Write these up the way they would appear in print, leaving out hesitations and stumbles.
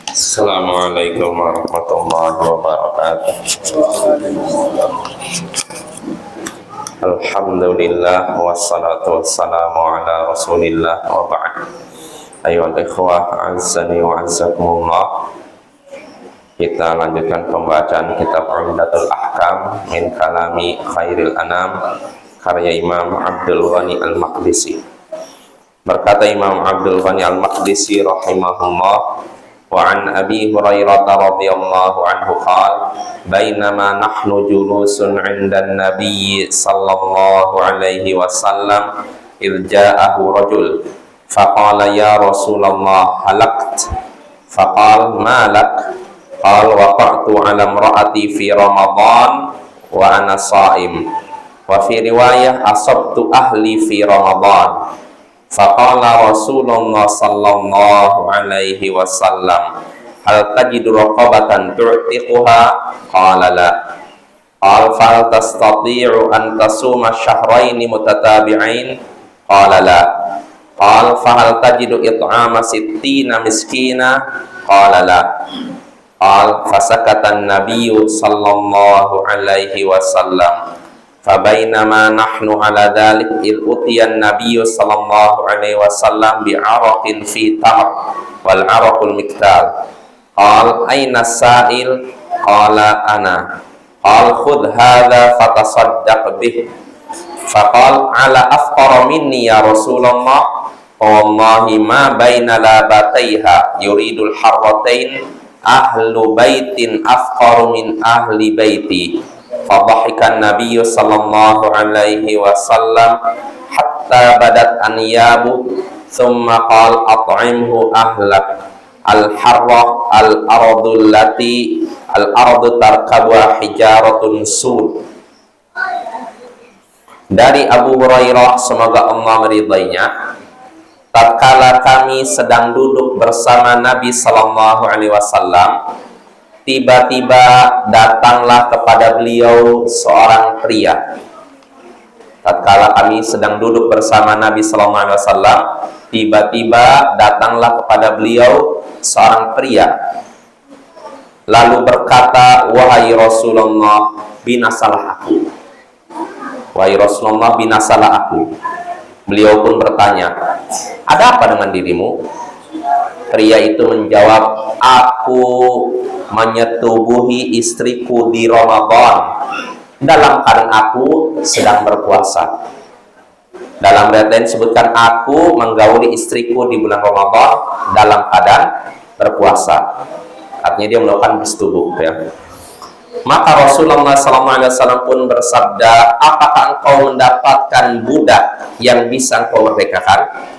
Assalamualaikum warahmatullahi wabarakatuh. Alhamdulillah wassalatu wassalamu ala rasulillah wa ba'd. Ayyuhal ikhwah, azzani wa azzakumullah. Kita lanjutkan pembacaan kitab Umdatul Ahkam min kalami khairil anam, karya Imam Abdul Ghani Al-Maqdisi. Berkata Imam Abdul Ghani Al-Maqdisi rahimahullah, wa an Abi Hurairah radhiyallahu anhu qala bainama nahnu julusun 'inda an-nabiy sallallahu alaihi wasallam idh ja'ahu rajul faqala ya Rasulullah halakt faqala ma lak qala waqa'tu 'ala imra'ati fi Ramadan wa ana sha'im wa fi riwayah asabtu ahli fi Ramadan. Faqala Rasulullah sallallahu alaihi wasallam hal tajidu raqabatan tu'tiquha qala la qala fal tastati'u an tasuma syahraini mutatabi'ain qala la qala fahal tajidu it'ama sittina miskina qala la qala fasakata an-nabiyyu sallallahu alaihi wasallam. Fabainama nahnu ala dhalik il utiyan nabiyyu sallallahu alaihi wasallam bi'araqin fi tamr wal araqul miktal qal aina sa'il qala ana qal khudh hadha fatasaddaq bih faqal ala afqara minni ya Rasulullah wallahi ma baina labataiha yuridul harratain ahlu baitin afqaru min ahli baiti. Fadhahikan Nabiyyu sallallahu alaihi wasallam hatta badat anyabu thumma qala at'imhu ahlak al-harrah al-ardu allati al-ardu tarkabuha hijaratun sud. Dari Abu Hurairah, semoga Allah meridainya, tatkala kami sedang duduk bersama Nabi sallallahu alaihi wasallam, tiba-tiba datanglah kepada beliau seorang pria. Tatkala kami sedang duduk bersama Nabi sallallahu alaihi wasallam, tiba-tiba datanglah kepada beliau seorang pria. Lalu berkata, wahai Rasulullah, binasalah aku. Wahai Rasulullah, binasalah aku. Beliau pun bertanya, ada apa dengan dirimu? Pria itu menjawab, aku menyetubuhi istriku di Ramadan dalam keadaan aku sedang berpuasa. Dalam riwayat lain disebutkan aku menggauli istriku di bulan Ramadan dalam keadaan berpuasa. Artinya dia melakukan bersetubuh, ya. Maka Rasulullah SAW pun bersabda, apakah engkau mendapatkan budak yang bisa engkau merdekakan?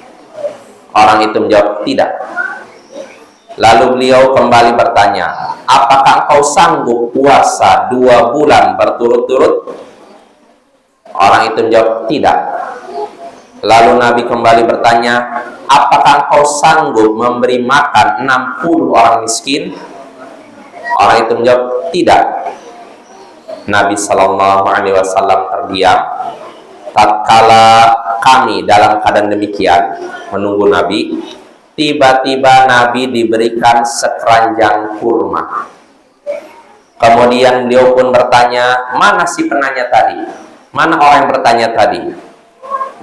Orang itu menjawab, tidak. Lalu beliau kembali bertanya, apakah engkau sanggup puasa 2 bulan berturut-turut? Orang itu menjawab, tidak. Lalu Nabi kembali bertanya, apakah engkau sanggup memberi makan 60 orang miskin? Orang itu menjawab, tidak. Nabi Shallallahu Alaihi Wasallam terdiam. Tatkala kami dalam keadaan demikian menunggu Nabi, tiba-tiba Nabi diberikan sekeranjang kurma. Kemudian beliau pun bertanya, mana si penanya tadi? Mana orang yang bertanya tadi?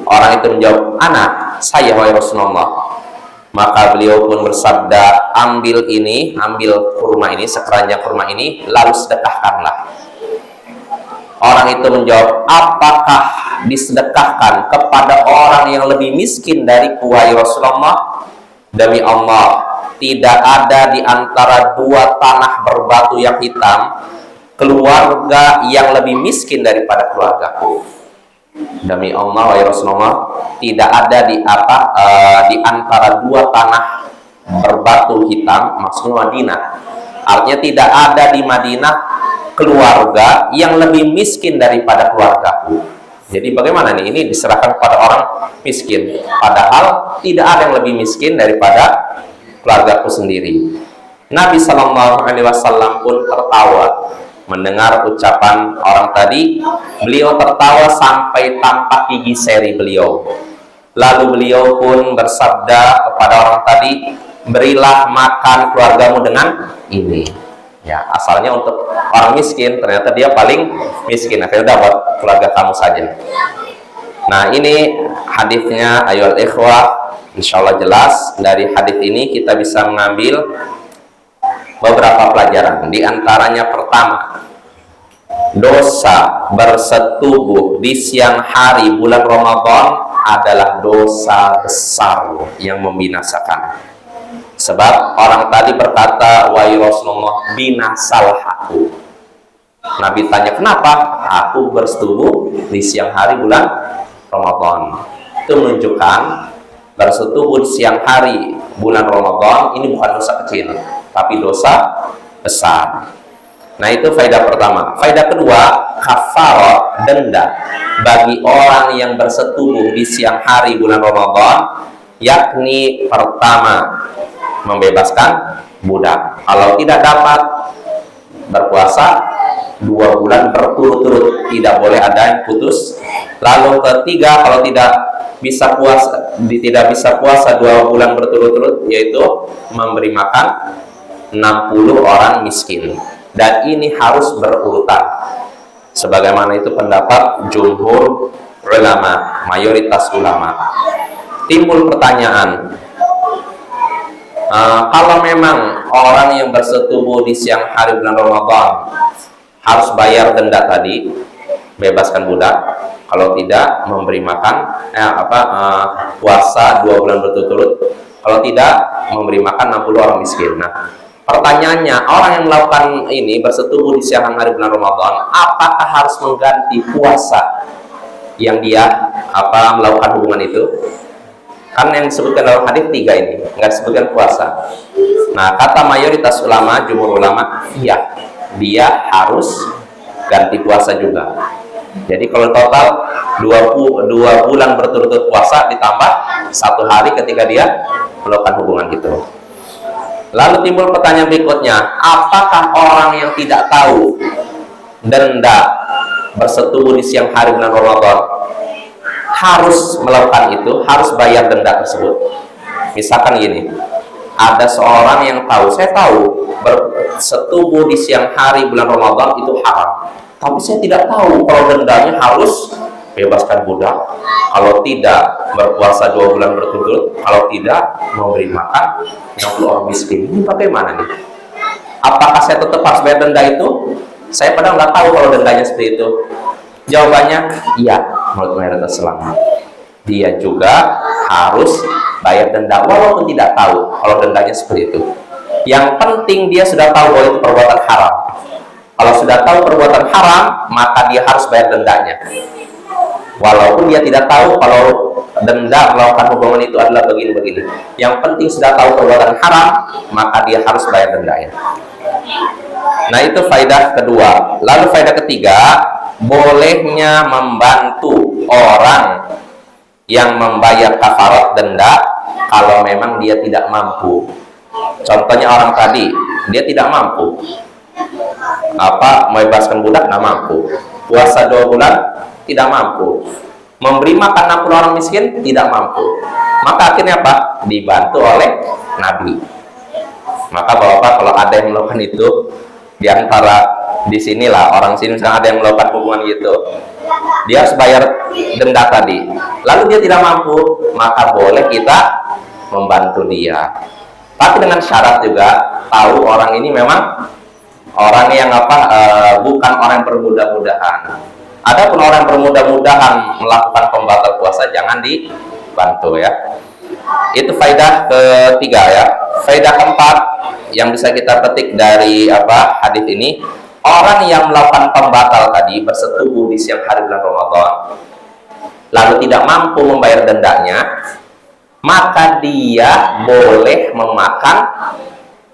Orang itu menjawab, ana, saya wahai Rasulullah. Maka beliau pun bersabda, ambil ini, ambil kurma ini, sekeranjang kurma ini, lalu sedekahkanlah. Orang itu menjawab, apakah disedekahkan kepada orang yang lebih miskin dari wahai Rasulullah? Demi Allah, tidak ada di antara 2 tanah berbatu yang hitam keluarga yang lebih miskin daripada keluargaku. Demi Allah, wahai Rasulullah, tidak ada di antara 2 tanah berbatu hitam, maksudnya Madinah. Artinya tidak ada di Madinah keluarga yang lebih miskin daripada keluargaku. Jadi bagaimana nih? Ini diserahkan kepada orang miskin. Padahal tidak ada yang lebih miskin daripada keluargaku sendiri. Nabi Shallallahu Alaihi Wasallam pun tertawa mendengar ucapan orang tadi. Beliau tertawa sampai tampak gigi seri beliau. Lalu beliau pun bersabda kepada orang tadi, berilah makan keluargamu dengan ini. Ya, asalnya untuk orang miskin, ternyata dia paling miskin. Akhirnya dapat keluarga kamu saja. Nah, ini hadisnya ayol ikhwah. Insyaallah jelas. Dari hadis ini kita bisa mengambil beberapa pelajaran. Di antaranya pertama, dosa bersetubuh di siang hari bulan Ramadan adalah dosa besar yang membinasakan. Sebab orang tadi berkata, wahai Rasulullah, binasalah aku. Nabi tanya, kenapa? Aku bersetubuh di siang hari bulan Ramadan. Itu menunjukkan bersetubuh di siang hari bulan Ramadan ini bukan dosa kecil, tapi dosa besar. Nah, itu faedah pertama. Faedah kedua, kafarat, denda bagi orang yang bersetubuh di siang hari bulan Ramadan, yakni pertama, membebaskan budak. Kalau tidak dapat berpuasa 2 bulan berturut-turut, tidak boleh ada yang putus. Lalu ketiga, kalau tidak bisa puasa 2 bulan berturut-turut, yaitu memberi makan 60 orang miskin. Dan ini harus berurutan. Sebagaimana itu pendapat jumhur ulama, mayoritas ulama. Timbul pertanyaan, kalau memang orang yang bersetubuh di siang hari bulan Ramadan harus bayar denda tadi, bebaskan budak. Kalau tidak, memberi makan puasa 2 bulan berturut-turut. Kalau tidak, memberi makan 60 orang miskin. Nah, pertanyaannya, orang yang melakukan ini bersetubuh di siang hari bulan Ramadan, apakah harus mengganti puasa yang dia melakukan hubungan itu? Kan yang disebutkan dalam hadis 3 ini, nggak disebutkan puasa. Nah, kata mayoritas ulama, jumhur ulama, iya, dia harus ganti puasa juga. Jadi kalau total 2 bulan berturut-turut puasa ditambah 1 hari ketika dia melakukan hubungan itu. Lalu timbul pertanyaan berikutnya, apakah orang yang tidak tahu denda bersetubuh di siang hari bulan Ramadan harus melakukan itu, harus bayar denda tersebut? Misalkan gini, ada seorang yang tahu, saya tahu bersetubuh di siang hari bulan Ramadan itu haram, tapi saya tidak tahu kalau dendanya harus bebaskan budak, kalau tidak berpuasa 2 bulan berturut-turut, kalau tidak memberi makan 60 orang miskin. Ini bagaimana nih? Apakah saya tetap harus bayar denda itu? Saya padahal nggak tahu kalau dendanya seperti itu. Jawabannya, iya, menurut mayoritas ulama. Dia juga harus bayar denda walaupun tidak tahu kalau dendanya seperti itu. Yang penting dia sudah tahu bahwa itu perbuatan haram. Kalau sudah tahu perbuatan haram, maka dia harus bayar dendanya. Walaupun dia tidak tahu kalau denda melakukan hubungan itu adalah begini-begini. Yang penting sudah tahu perbuatan haram, maka dia harus bayar dendanya. Nah, itu faedah kedua. Lalu faedah ketiga, bolehnya membantu orang yang membayar kafarat denda kalau memang dia tidak mampu. Contohnya orang tadi, dia tidak mampu membebaskan budak, nggak mampu. Puasa 2 bulan, tidak mampu. Memberi makan 60 orang miskin, tidak mampu. Maka akhirnya apa? Dibantu oleh Nabi. Maka Bapak, kalau ada yang melakukan itu, di antara di sinilah orang sini misalnya ada yang melakukan hubungan gitu, dia harus bayar denda tadi, lalu dia tidak mampu, maka boleh kita membantu dia, tapi dengan syarat juga tahu orang ini memang orang yang bukan orang yang bermudah-mudahan. Adapun orang yang bermudah-mudahan melakukan pembatal puasa, jangan dibantu ya. Itu faedah ketiga ya. Faedah keempat yang bisa kita petik dari hadis ini, orang yang melakukan pembatal tadi bersetubuh di siang hari bulan Ramadan lalu tidak mampu membayar dendanya, maka dia boleh memakan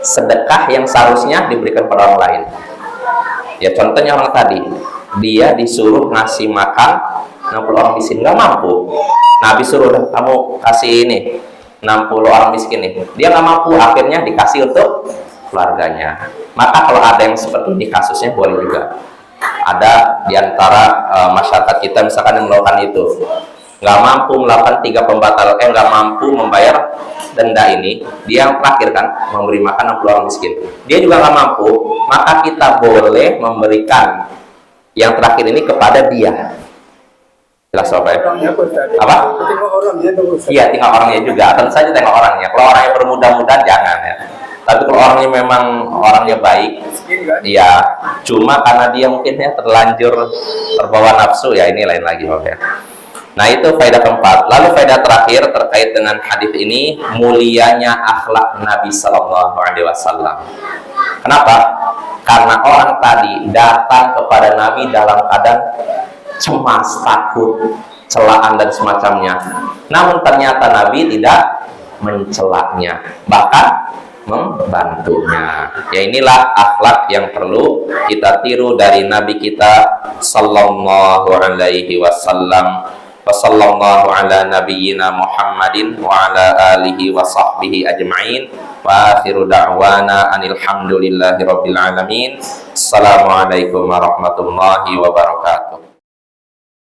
sedekah yang seharusnya diberikan pada orang lain. Ya, contohnya orang tadi, dia disuruh ngasih makan 60 orang miskin, nggak mampu. Nabi suruh, kamu kasih ini 60 orang miskin nih, dia nggak mampu, akhirnya dikasih untuk keluarganya. Maka kalau ada yang seperti ini kasusnya, boleh juga. Ada diantara masyarakat kita misalkan yang melakukan itu, nggak mampu melakukan 3 pembatal, nggak mampu membayar denda ini, dia yang terakhir kan, memberi makan 60 orang miskin. Dia juga nggak mampu, maka kita boleh memberikan yang terakhir ini kepada dia. Jelas apa ya? Apa? Iya, tinggal orangnya juga. Tentu saja tengok orangnya. Kalau orangnya bermudah-mudahan jangan ya. Tapi kalau orangnya memang orangnya baik, iya. Cuma karena dia mungkin ya terlanjur terbawa nafsu, ya ini lain lagi, oke. Nah, itu faedah keempat. Lalu faedah terakhir terkait dengan hadis ini, mulianya akhlak Nabi Sallallahu Alaihi Wasallam. Kenapa? Karena orang tadi datang kepada Nabi dalam keadaan cemas, takut, celaan dan semacamnya. Namun ternyata Nabi tidak mencelaknya, bahkan membantunya. Ya, inilah akhlak yang perlu kita tiru dari Nabi kita Sallallahu Alaihi Wasallam. Wassallallahu ala nabiyyina Muhammadin wa ala alihi wa sahbihi ajma'in. Wa akhiru da'wana anil hamdulillahi rabbil alamin. Assalamualaikum warahmatullahi wabarakatuh.